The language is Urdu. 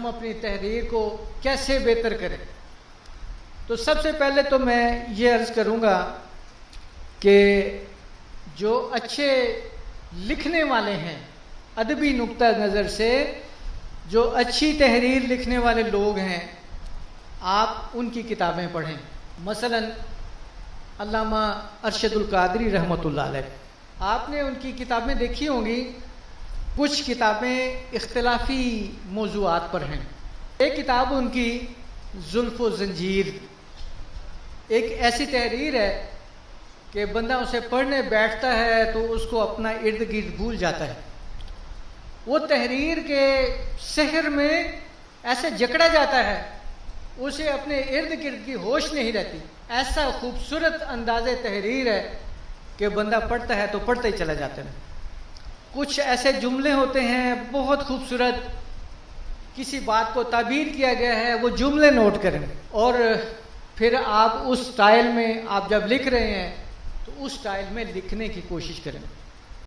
ہم اپنی تحریر کو کیسے بہتر کریں؟ تو سب سے پہلے تو میں یہ عرض کروں گا کہ جو اچھے لکھنے والے ہیں، ادبی نقطہ نظر سے جو اچھی تحریر لکھنے والے لوگ ہیں، آپ ان کی کتابیں پڑھیں۔ مثلا علامہ ارشد القادری رحمۃ اللہ علیہ، آپ نے ان کی کتابیں دیکھی ہوں گی۔ کچھ کتابیں اختلافی موضوعات پر ہیں۔ ایک کتاب ان کی زلف و زنجیر، ایک ایسی تحریر ہے کہ بندہ اسے پڑھنے بیٹھتا ہے تو اس کو اپنا ارد گرد بھول جاتا ہے۔ وہ تحریر کے سحر میں ایسے جکڑا جاتا ہے، اسے اپنے ارد گرد کی ہوش نہیں رہتی۔ ایسا خوبصورت انداز تحریر ہے کہ بندہ پڑھتا ہے تو پڑھتا ہی چلا جاتا ہے۔ کچھ ایسے جملے ہوتے ہیں بہت خوبصورت، کسی بات کو تعبیر کیا گیا ہے، وہ جملے نوٹ کریں اور پھر آپ اس سٹائل میں آپ جب لکھ رہے ہیں تو اس سٹائل میں لکھنے کی کوشش کریں۔